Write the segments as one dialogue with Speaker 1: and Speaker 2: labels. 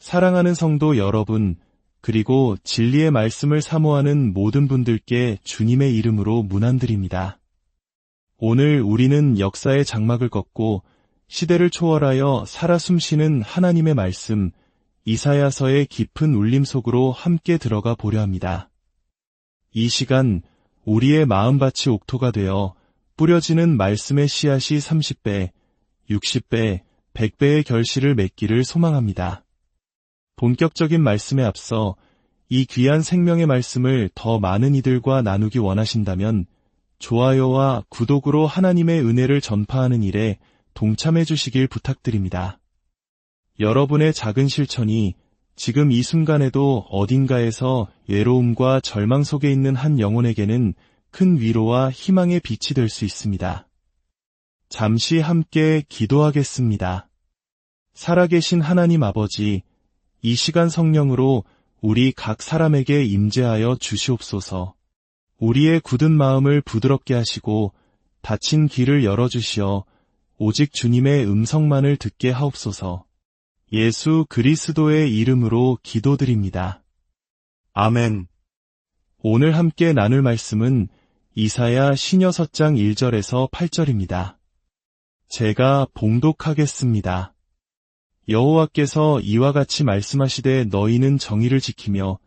Speaker 1: 사랑하는 성도 여러분, 그리고 진리의 말씀을 사모하는 모든 분들께 주님의 이름으로 문안드립니다. 오늘 우리는 역사의 장막을 걷고 시대를 초월하여 살아 숨쉬는 하나님의 말씀, 이사야서의 깊은 울림 속으로 함께 들어가 보려 합니다. 이 시간 우리의 마음밭이 옥토가 되어 뿌려지는 말씀의 씨앗이 30배, 60배, 100배의 결실을 맺기를 소망합니다. 본격적인 말씀에 앞서 이 귀한 생명의 말씀을 더 많은 이들과 나누기 원하신다면 좋아요와 구독으로 하나님의 은혜를 전파하는 일에 동참해 주시길 부탁드립니다. 여러분의 작은 실천이 지금 이 순간에도 어딘가에서 외로움과 절망 속에 있는 한 영혼에게는 큰 위로와 희망의 빛이 될 수 있습니다. 잠시 함께 기도하겠습니다. 살아계신 하나님 아버지, 이 시간 성령으로 우리 각 사람에게 임재하여 주시옵소서. 우리의 굳은 마음을 부드럽게 하시고 닫힌 길을 열어주시어 오직 주님의 음성만을 듣게 하옵소서. 예수 그리스도의 이름으로 기도드립니다. 아멘. 오늘 함께 나눌 말씀은 이사야 시녀 4장 1절에서 8절입니다. 제가 봉독하겠습니다. 여호와께서 이와 같이 말씀하시되 너희는 정의를 지키며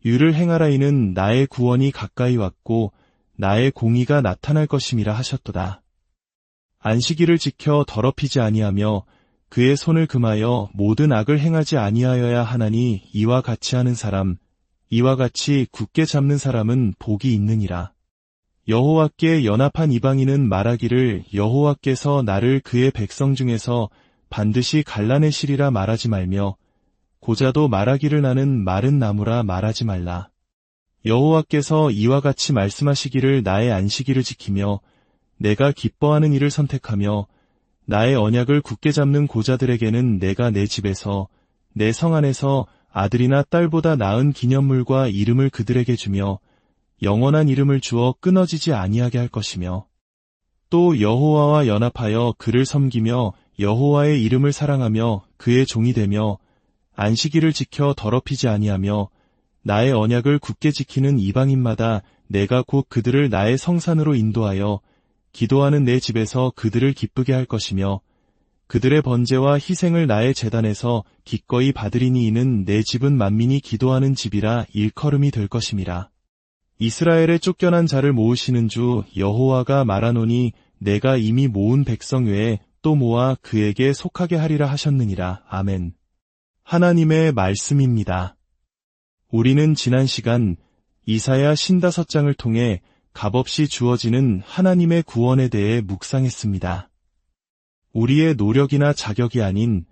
Speaker 1: 유를 행하라 이는 나의 구원이 가까이 왔고 나의 공의가 나타날 것임이라 하셨도다. 안식일을 지켜 더럽히지 아니하며 그의 손을 금하여 모든 악을 행하지 아니하여야 하나니 이와 같이 하는 사람, 이와 같이 굳게 잡는 사람은 복이 있느니라. 여호와께 연합한 이방인은 말하기를 여호와께서 나를 그의 백성 중에서 반드시 갈라내시리라 말하지 말며 고자도 말하기를 나는 마른 나무라 말하지 말라. 여호와께서 이와 같이 말씀하시기를 나의 안식일을 지키며 내가 기뻐하는 일을 선택하며 나의 언약을 굳게 잡는 고자들에게는 내가 내 집에서 내 성 안에서 아들이나 딸보다 나은 기념물과 이름을 그들에게 주며 영원한 이름을 주어 끊어지지 아니하게 할 것이며 또 여호와와 연합하여 그를 섬기며 여호와의 이름을 사랑하며 그의 종이 되며 안식일을 지켜 더럽히지 아니하며 나의 언약을 굳게 지키는 이방인마다 내가 곧 그들을 나의 성산으로 인도하여 기도하는 내 집에서 그들을 기쁘게 할 것이며 그들의 번제와 희생을 나의 제단에서 기꺼이 받으리니 이는 내 집은 만민이 기도하는 집이라 일컬음이 될 것임이라. 이스라엘의 쫓겨난 자를 모으시는 주 여호와가 말하노니 내가 이미 모은 백성 외에 또 모아 그에게 속하게 하리라 하셨느니라. 아멘. 하나님의 말씀입니다. 우리는 지난 시간 이사야 55장을 통해 값없이 주어지는 하나님의 구원에 대해 묵상했습니다. 우리의 노력이나 자격이 아닌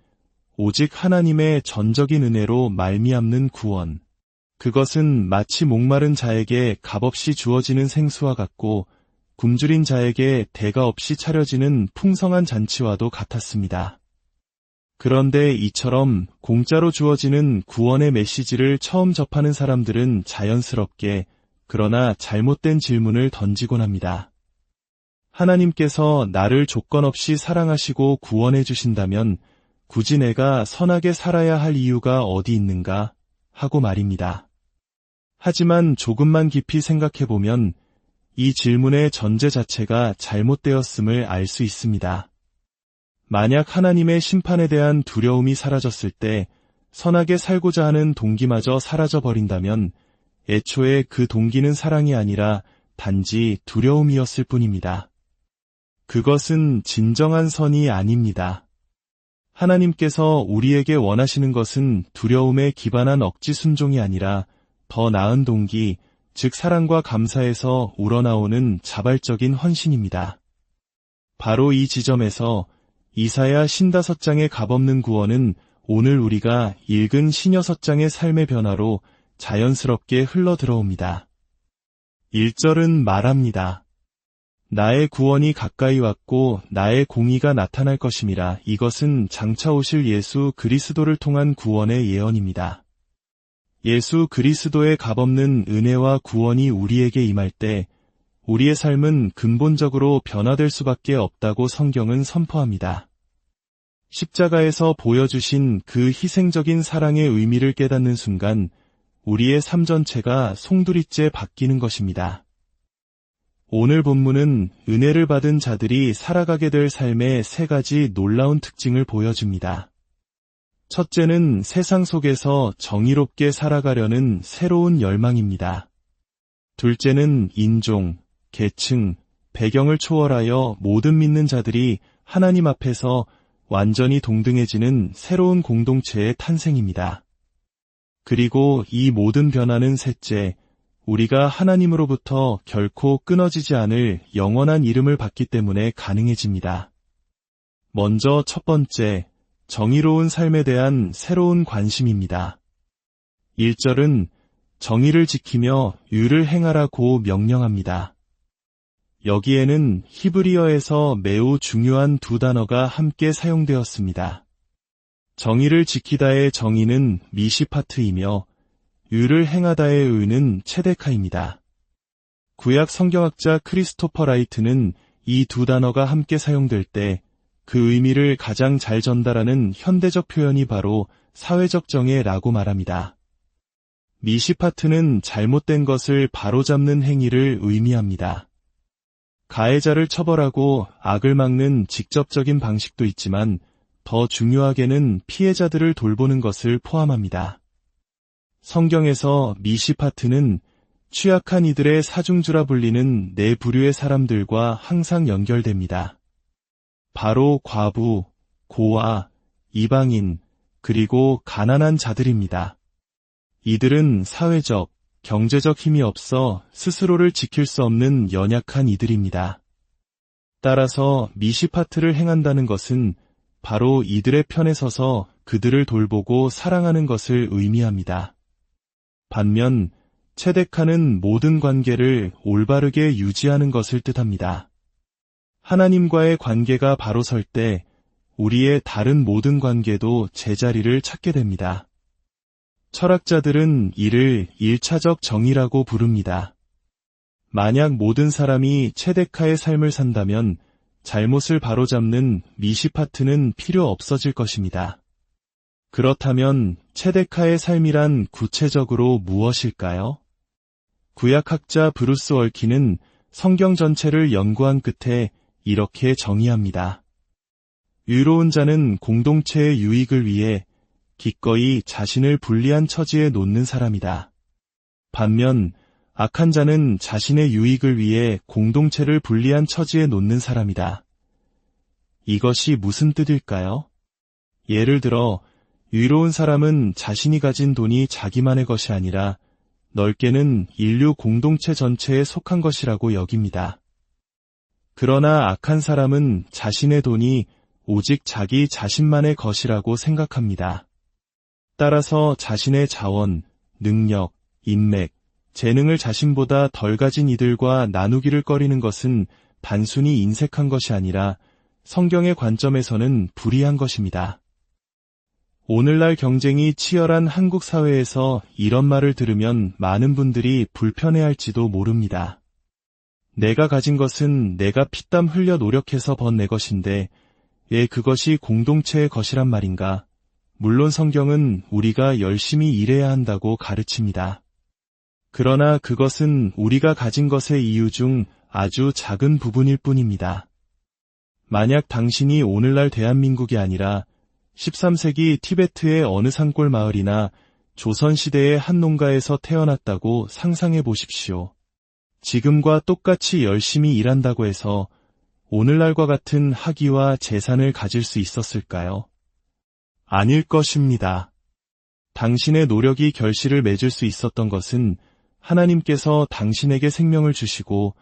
Speaker 1: 오직 하나님의 전적인 은혜로 말미암는 구원. 그것은 마치 목마른 자에게 값없이 주어지는 생수와 같고 굶주린 자에게 대가 없이 차려지는 풍성한 잔치와도 같았습니다. 그런데 이처럼 공짜로 주어지는 구원의 메시지를 처음 접하는 사람들은 자연스럽게 그러나 잘못된 질문을 던지곤 합니다. 하나님께서 나를 조건 없이 사랑하시고 구원해 주신다면 굳이 내가 선하게 살아야 할 이유가 어디 있는가 하고 말입니다. 하지만 조금만 깊이 생각해보면 이 질문의 전제 자체가 잘못되었음을 알 수 있습니다. 만약 하나님의 심판에 대한 두려움이 사라졌을 때 선하게 살고자 하는 동기마저 사라져버린다면 애초에 그 동기는 사랑이 아니라 단지 두려움이었을 뿐입니다. 그것은 진정한 선이 아닙니다. 하나님께서 우리에게 원하시는 것은 두려움에 기반한 억지 순종이 아니라 더 나은 동기, 즉 사랑과 감사에서 우러나오는 자발적인 헌신입니다. 바로 이 지점에서 이사야 55장의 값없는 구원은 오늘 우리가 읽은 시녀 4장의 삶의 변화로 자연스럽게 흘러들어옵니다. 1절은 말합니다. 나의 구원이 가까이 왔고 나의 공의가 나타날 것임이라. 이것은 장차 오실 예수 그리스도를 통한 구원의 예언입니다. 예수 그리스도의 값없는 은혜와 구원이 우리에게 임할 때 우리의 삶은 근본적으로 변화될 수밖에 없다고 성경은 선포합니다. 십자가에서 보여주신 그 희생적인 사랑의 의미를 깨닫는 순간 우리의 삶 전체가 송두리째 바뀌는 것입니다. 오늘 본문은 은혜를 받은 자들이 살아가게 될 삶의 세 가지 놀라운 특징을 보여줍니다. 첫째는 세상 속에서 정의롭게 살아가려는 새로운 열망입니다. 둘째는 인종, 계층, 배경을 초월하여 모든 믿는 자들이 하나님 앞에서 완전히 동등해지는 새로운 공동체의 탄생입니다. 그리고 이 모든 변화는 셋째, 우리가 하나님으로부터 결코 끊어지지 않을 영원한 이름을 받기 때문에 가능해집니다. 먼저 첫 번째, 정의로운 삶에 대한 새로운 관심입니다. 1절은 정의를 지키며 의를 행하라고 명령합니다. 여기에는 히브리어에서 매우 중요한 두 단어가 함께 사용되었습니다. 정의를 지키다의 정의는 미시파트이며 의를 행하다의 의는 체데카입니다. 구약 성경학자 크리스토퍼 라이트는 이 두 단어가 함께 사용될 때 그 의미를 가장 잘 전달하는 현대적 표현이 바로 사회적 정의라고 말합니다. 미시파트는 잘못된 것을 바로잡는 행위를 의미합니다. 가해자를 처벌하고 악을 막는 직접적인 방식도 있지만 더 중요하게는 피해자들을 돌보는 것을 포함합니다. 성경에서 미시파트는 취약한 이들의 사중주라 불리는 네 부류의 사람들과 항상 연결됩니다. 바로 과부, 고아, 이방인, 그리고 가난한 자들입니다. 이들은 사회적, 경제적 힘이 없어 스스로를 지킬 수 없는 연약한 이들입니다. 따라서 미시파트를 행한다는 것은 바로 이들의 편에 서서 그들을 돌보고 사랑하는 것을 의미합니다. 반면 체데카는 모든 관계를 올바르게 유지하는 것을 뜻합니다. 하나님과의 관계가 바로 설 때 우리의 다른 모든 관계도 제자리를 찾게 됩니다. 철학자들은 이를 1차적 정의라고 부릅니다. 만약 모든 사람이 체데카의 삶을 산다면 잘못을 바로잡는 미시파트는 필요 없어질 것입니다. 그렇다면 체데카의 삶이란 구체적으로 무엇일까요? 구약학자 브루스 월키는 성경 전체를 연구한 끝에 이렇게 정의합니다. 의로운 자는 공동체의 유익을 위해 기꺼이 자신을 불리한 처지에 놓는 사람이다. 반면 악한 자는 자신의 유익을 위해 공동체를 불리한 처지에 놓는 사람이다. 이것이 무슨 뜻일까요? 예를 들어 의로운 사람은 자신이 가진 돈이 자기만의 것이 아니라 넓게는 인류 공동체 전체에 속한 것이라고 여깁니다. 그러나 악한 사람은 자신의 돈이 오직 자기 자신만의 것이라고 생각합니다. 따라서 자신의 자원, 능력, 인맥, 재능을 자신보다 덜 가진 이들과 나누기를 꺼리는 것은 단순히 인색한 것이 아니라 성경의 관점에서는 불의한 것입니다. 오늘날 경쟁이 치열한 한국 사회에서 이런 말을 들으면 많은 분들이 불편해할지도 모릅니다. 내가 가진 것은 내가 피땀 흘려 노력해서 번 내 것인데 왜 그것이 공동체의 것이란 말인가? 물론 성경은 우리가 열심히 일해야 한다고 가르칩니다. 그러나 그것은 우리가 가진 것의 이유 중 아주 작은 부분일 뿐입니다. 만약 당신이 오늘날 대한민국이 아니라 13세기 티베트의 어느 산골 마을이나 조선시대의 한 농가에서 태어났다고 상상해 보십시오. 지금과 똑같이 열심히 일한다고 해서 오늘날과 같은 학위와 재산을 가질 수 있었을까요? 아닐 것입니다. 당신의 노력이 결실을 맺을 수 있었던 것은 하나님께서 당신에게 생명을 주시고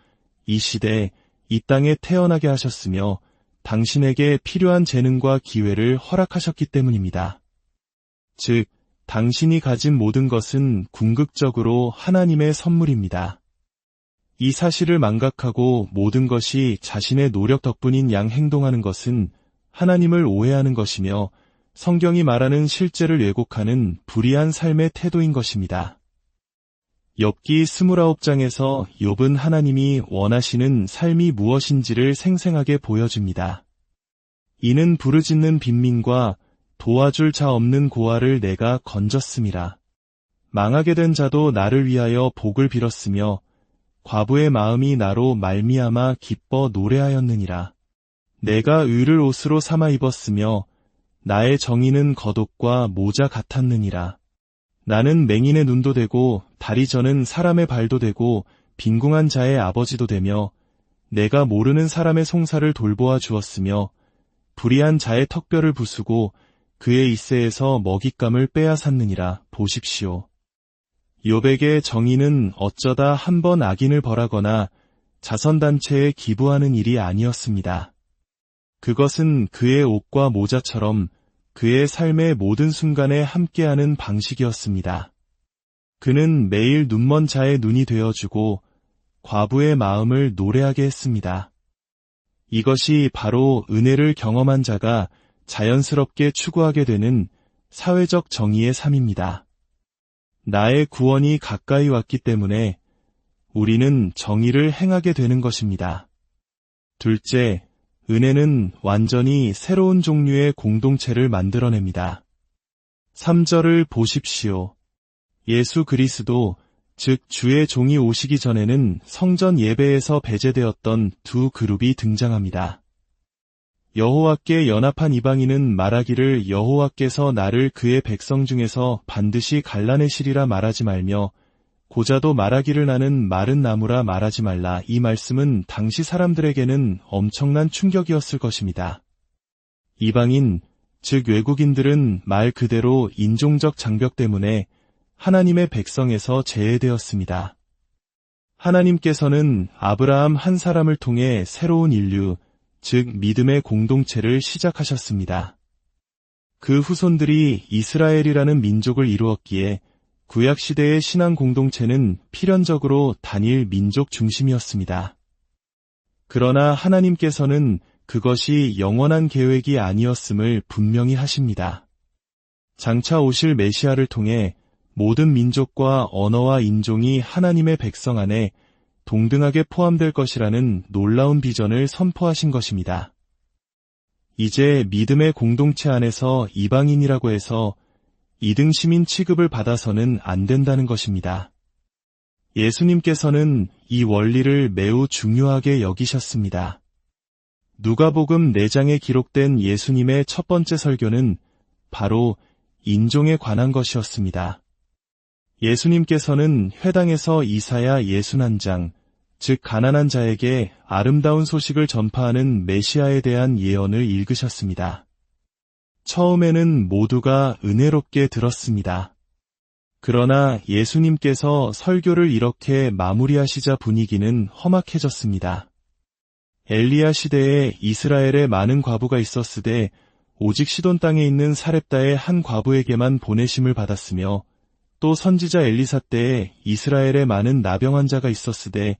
Speaker 1: 이 시대, 이 땅에 태어나게 하셨으며 당신에게 필요한 재능과 기회를 허락하셨기 때문입니다. 즉, 당신이 가진 모든 것은 궁극적으로 하나님의 선물입니다. 이 사실을 망각하고 모든 것이 자신의 노력 덕분인 양 행동하는 것은 하나님을 오해하는 것이며 성경이 말하는 실제를 왜곡하는 불의한 삶의 태도인 것입니다. 욥기 29장에서 욥은 하나님이 원하시는 삶이 무엇인지를 생생하게 보여줍니다. 이는 부르짖는 빈민과 도와줄 자 없는 고아를 내가 건졌음이라. 망하게 된 자도 나를 위하여 복을 빌었으며 과부의 마음이 나로 말미암아 기뻐 노래하였느니라. 내가 의를 옷으로 삼아 입었으며 나의 정의는 겉옷과 모자 같았느니라. 나는 맹인의 눈도 되고 다리 저는 사람의 발도 되고 빈궁한 자의 아버지도 되며 내가 모르는 사람의 송사를 돌보아 주었으며 불의한 자의 턱뼈를 부수고 그의 이새에서 먹잇감을 빼앗았느니라. 보십시오. 욥에게 정의는 어쩌다 한 번 악인을 벌하거나 자선단체에 기부하는 일이 아니었습니다. 그것은 그의 옷과 모자처럼 그의 삶의 모든 순간에 함께하는 방식이었습니다. 그는 매일 눈먼 자의 눈이 되어주고 과부의 마음을 노래하게 했습니다. 이것이 바로 은혜를 경험한 자가 자연스럽게 추구하게 되는 사회적 정의의 삶입니다. 나의 구원이 가까이 왔기 때문에 우리는 정의를 행하게 되는 것입니다. 둘째, 은혜는 완전히 새로운 종류의 공동체를 만들어냅니다. 3절을 보십시오. 예수 그리스도, 즉 주의 종이 오시기 전에는 성전 예배에서 배제되었던 두 그룹이 등장합니다. 여호와께 연합한 이방인은 말하기를 여호와께서 나를 그의 백성 중에서 반드시 갈라내시리라 말하지 말며 고자도 말하기를 나는 마른 나무라 말하지 말라. 이 말씀은 당시 사람들에게는 엄청난 충격이었을 것입니다. 이방인, 즉 외국인들은 말 그대로 인종적 장벽 때문에 하나님의 백성에서 제외되었습니다. 하나님께서는 아브라함 한 사람을 통해 새로운 인류, 즉 믿음의 공동체를 시작하셨습니다. 그 후손들이 이스라엘이라는 민족을 이루었기에 구약시대의 신앙 공동체는 필연적으로 단일 민족 중심이었습니다. 그러나 하나님께서는 그것이 영원한 계획이 아니었음을 분명히 하십니다. 장차 오실 메시아를 통해 모든 민족과 언어와 인종이 하나님의 백성 안에 동등하게 포함될 것이라는 놀라운 비전을 선포하신 것입니다. 이제 믿음의 공동체 안에서 이방인이라고 해서 2등 시민 취급을 받아서는 안 된다는 것입니다. 예수님께서는 이 원리를 매우 중요하게 여기셨습니다. 누가복음 4장에 기록된 예수님의 첫 번째 설교는 바로 인종에 관한 것이었습니다. 예수님께서는 회당에서 이사야 61장, 즉 가난한 자에게 아름다운 소식을 전파하는 메시아에 대한 예언을 읽으셨습니다. 처음에는 모두가 은혜롭게 들었습니다. 그러나 예수님께서 설교를 이렇게 마무리하시자 분위기는 험악해졌습니다. 엘리야 시대에 이스라엘에 많은 과부가 있었으되 오직 시돈 땅에 있는 사렙다의 한 과부에게만 보내심을 받았으며 또 선지자 엘리사 때에 이스라엘에 많은 나병 환자가 있었으되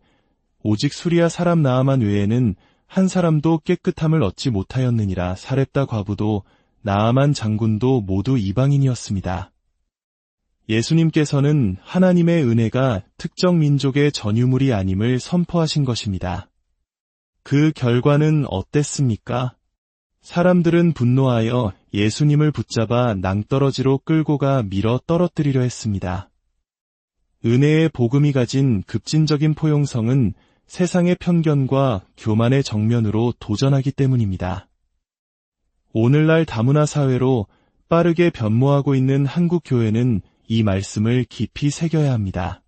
Speaker 1: 오직 수리아 사람 나아만 외에는 한 사람도 깨끗함을 얻지 못하였느니라. 사렙다 과부도 나아만 장군도 모두 이방인이었습니다. 예수님께서는 하나님의 은혜가 특정 민족의 전유물이 아님을 선포하신 것입니다. 그 결과는 어땠습니까? 사람들은 분노하여 예수님을 붙잡아 낭떠러지로 끌고 가 밀어 떨어뜨리려 했습니다. 은혜의 복음이 가진 급진적인 포용성은 세상의 편견과 교만의 정면으로 도전하기 때문입니다. 오늘날 다문화 사회로 빠르게 변모하고 있는 한국 교회는 이 말씀을 깊이 새겨야 합니다.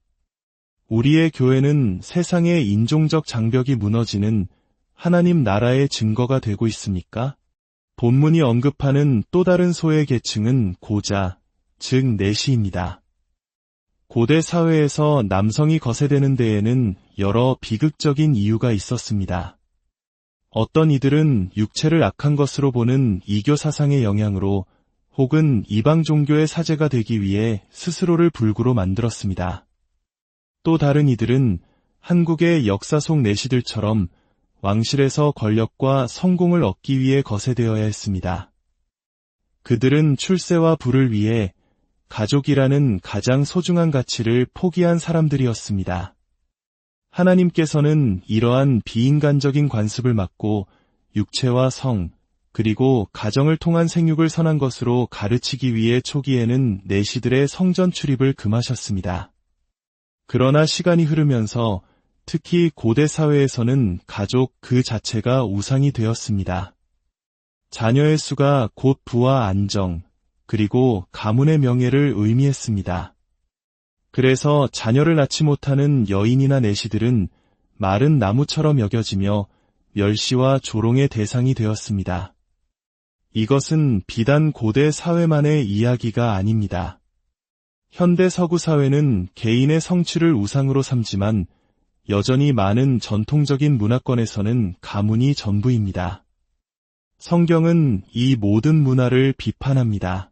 Speaker 1: 우리의 교회는 세상의 인종적 장벽이 무너지는 하나님 나라의 증거가 되고 있습니까? 본문이 언급하는 또 다른 소외 계층은 고자, 즉 내시입니다. 고대 사회에서 남성이 거세되는 데에는 여러 비극적인 이유가 있었습니다. 어떤 이들은 육체를 악한 것으로 보는 이교 사상의 영향으로 혹은 이방 종교의 사제가 되기 위해 스스로를 불구로 만들었습니다. 또 다른 이들은 한국의 역사 속 내시들처럼 왕실에서 권력과 성공을 얻기 위해 거세되어야 했습니다. 그들은 출세와 부를 위해 가족이라는 가장 소중한 가치를 포기한 사람들이었습니다. 하나님께서는 이러한 비인간적인 관습을 막고 육체와 성, 그리고 가정을 통한 생육을 선한 것으로 가르치기 위해 초기에는 내시들의 성전 출입을 금하셨습니다. 그러나 시간이 흐르면서 특히 고대 사회에서는 가족 그 자체가 우상이 되었습니다. 자녀의 수가 곧 부와 안정, 그리고 가문의 명예를 의미했습니다. 그래서 자녀를 낳지 못하는 여인이나 내시들은 마른 나무처럼 여겨지며 멸시와 조롱의 대상이 되었습니다. 이것은 비단 고대 사회만의 이야기가 아닙니다. 현대 서구 사회는 개인의 성취를 우상으로 삼지만 여전히 많은 전통적인 문화권에서는 가문이 전부입니다. 성경은 이 모든 문화를 비판합니다.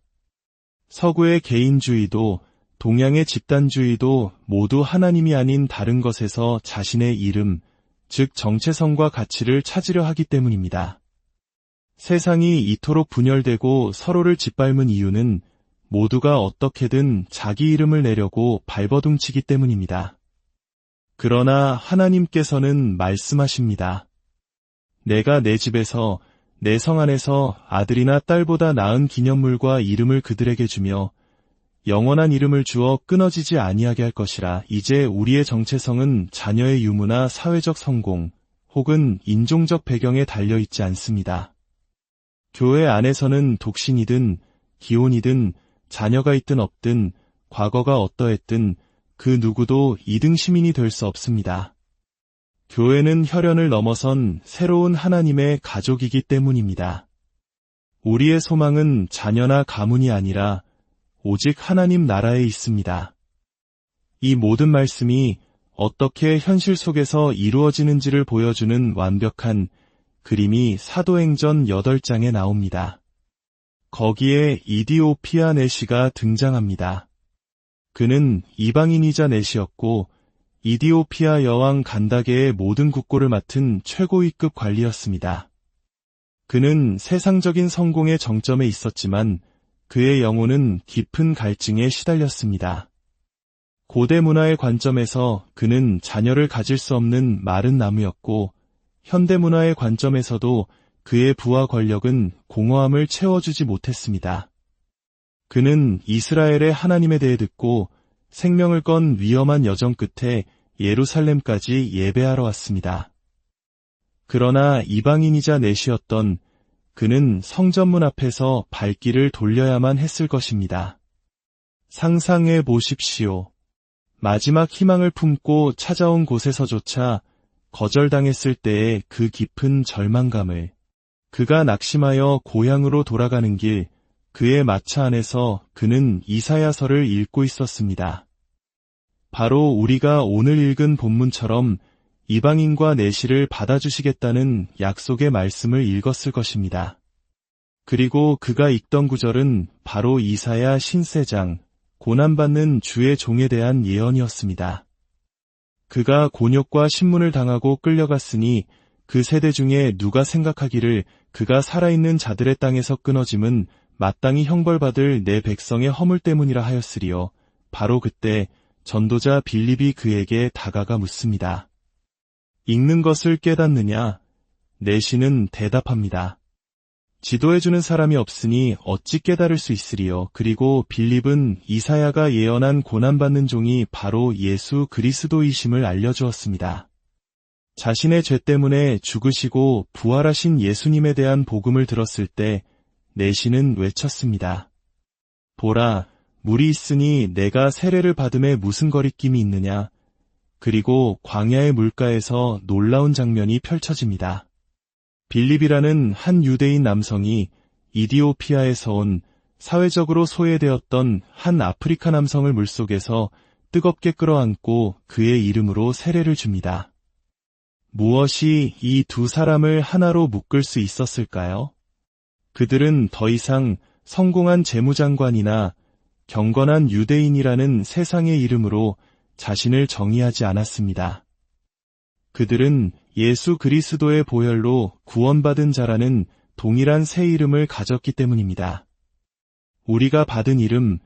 Speaker 1: 서구의 개인주의도 동양의 집단주의도 모두 하나님이 아닌 다른 것에서 자신의 이름, 즉 정체성과 가치를 찾으려 하기 때문입니다. 세상이 이토록 분열되고 서로를 짓밟은 이유는 모두가 어떻게든 자기 이름을 내려고 발버둥치기 때문입니다. 그러나 하나님께서는 말씀하십니다. 내가 내 집에서 내 성 안에서 아들이나 딸보다 나은 기념물과 이름을 그들에게 주며 영원한 이름을 주어 끊어지지 아니하게 할 것이라. 이제 우리의 정체성은 자녀의 유무나 사회적 성공 혹은 인종적 배경에 달려있지 않습니다. 교회 안에서는 독신이든 기혼이든 자녀가 있든 없든 과거가 어떠했든 그 누구도 2등 시민이 될 수 없습니다. 교회는 혈연을 넘어선 새로운 하나님의 가족이기 때문입니다. 우리의 소망은 자녀나 가문이 아니라 오직 하나님 나라에 있습니다. 이 모든 말씀이 어떻게 현실 속에서 이루어지는지를 보여주는 완벽한 그림이 사도행전 8장에 나옵니다. 거기에 이디오피아 내시가 등장합니다. 그는 이방인이자 내시였고 이디오피아 여왕 간다게의 모든 국고를 맡은 최고위급 관리였습니다. 그는 세상적인 성공의 정점에 있었지만 그의 영혼은 깊은 갈증에 시달렸습니다. 고대 문화의 관점에서 그는 자녀를 가질 수 없는 마른 나무였고 현대 문화의 관점에서도 그의 부와 권력은 공허함을 채워주지 못했습니다. 그는 이스라엘의 하나님에 대해 듣고 생명을 건 위험한 여정 끝에 예루살렘까지 예배하러 왔습니다. 그러나 이방인이자 내시였던 그는 성전문 앞에서 발길을 돌려야만 했을 것입니다. 상상해 보십시오. 마지막 희망을 품고 찾아온 곳에서조차 거절당했을 때의 그 깊은 절망감을, 그가 낙심하여 고향으로 돌아가는 길, 그의 마차 안에서 그는 이사야서를 읽고 있었습니다. 바로 우리가 오늘 읽은 본문처럼 이방인과 내시를 받아주시겠다는 약속의 말씀을 읽었을 것입니다. 그리고 그가 읽던 구절은 바로 이사야 신세장, 고난받는 주의 종에 대한 예언이었습니다. 그가 곤욕과 신문을 당하고 끌려갔으니 그 세대 중에 누가 생각하기를 그가 살아있는 자들의 땅에서 끊어짐은 마땅히 형벌받을 내 백성의 허물 때문이라 하였으리요. 바로 그때 전도자 빌립이 그에게 다가가 묻습니다. 읽는 것을 깨닫느냐? 내시는 대답합니다. 지도해주는 사람이 없으니 어찌 깨달을 수 있으리요. 그리고 빌립은 이사야가 예언한 고난받는 종이 바로 예수 그리스도이심을 알려주었습니다. 자신의 죄 때문에 죽으시고 부활하신 예수님에 대한 복음을 들었을 때 내시는 외쳤습니다. 보라, 물이 있으니 내가 세례를 받음에 무슨 거리낌이 있느냐. 그리고 광야의 물가에서 놀라운 장면이 펼쳐집니다. 빌립이라는 한 유대인 남성이 이디오피아에서 온 사회적으로 소외되었던 한 아프리카 남성을 물속에서 뜨겁게 끌어안고 그의 이름으로 세례를 줍니다. 무엇이 이 두 사람을 하나로 묶을 수 있었을까요? 그들은 더 이상 성공한 재무장관이나 경건한 유대인이라는 세상의 이름으로 자신을 정의하지 않았습니다. 그들은 예수 그리스도의 보혈로 구원받은 자라는 동일한 새 이름을 가졌기 때문입니다. 우리가 받은 이름,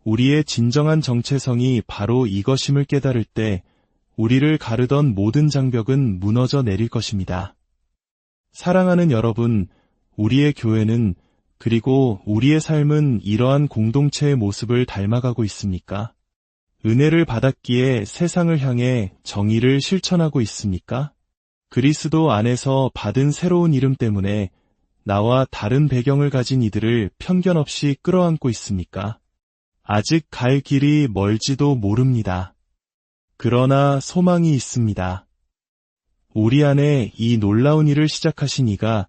Speaker 1: 우리의 진정한 정체성이 바로 이것임을 깨달을 때 우리를 가르던 모든 장벽은 무너져 내릴 것입니다. 사랑하는 여러분, 우리의 교회는 그리고 우리의 삶은 이러한 공동체의 모습을 닮아가고 있습니까? 은혜를 받았기에 세상을 향해 정의를 실천하고 있습니까? 그리스도 안에서 받은 새로운 이름 때문에 나와 다른 배경을 가진 이들을 편견 없이 끌어안고 있습니까? 아직 갈 길이 멀지도 모릅니다. 그러나 소망이 있습니다. 우리 안에 이 놀라운 일을 시작하신 이가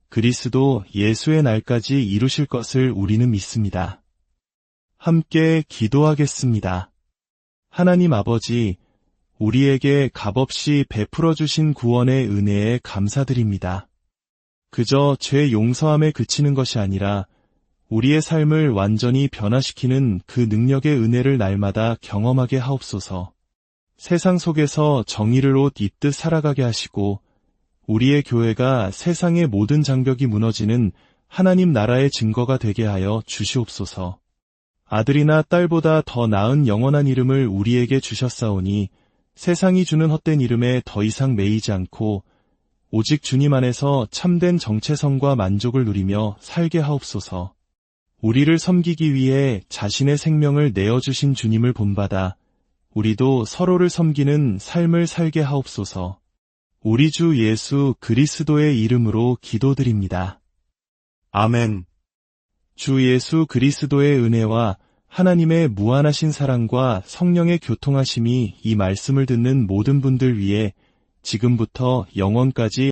Speaker 1: 그리스도 예수의 날까지 이루실 것을 우리는 믿습니다. 함께 기도하겠습니다. 하나님 아버지, 우리에게 값없이 베풀어 주신 구원의 은혜에 감사드립니다. 그저 죄 용서함에 그치는 것이 아니라 우리의 삶을 완전히 변화시키는 그 능력의 은혜를 날마다 경험하게 하옵소서. 세상 속에서 정의를 옷 입듯 살아가게 하시고 우리의 교회가 세상의 모든 장벽이 무너지는 하나님 나라의 증거가 되게 하여 주시옵소서. 아들이나 딸보다 더 나은 영원한 이름을 우리에게 주셨사오니 세상이 주는 헛된 이름에 더 이상 매이지 않고 오직 주님 안에서 참된 정체성과 만족을 누리며 살게 하옵소서. 우리를 섬기기 위해 자신의 생명을 내어주신 주님을 본받아 우리도 서로를 섬기는 삶을 살게 하옵소서. 우리 주 예수 그리스도의 이름으로 기도드립니다. 아멘. 주 예수 그리스도의 은혜와 하나님의 무한하신 사랑과 성령의 교통하심이 이 말씀을 듣는 모든 분들 위해 지금부터 영원까지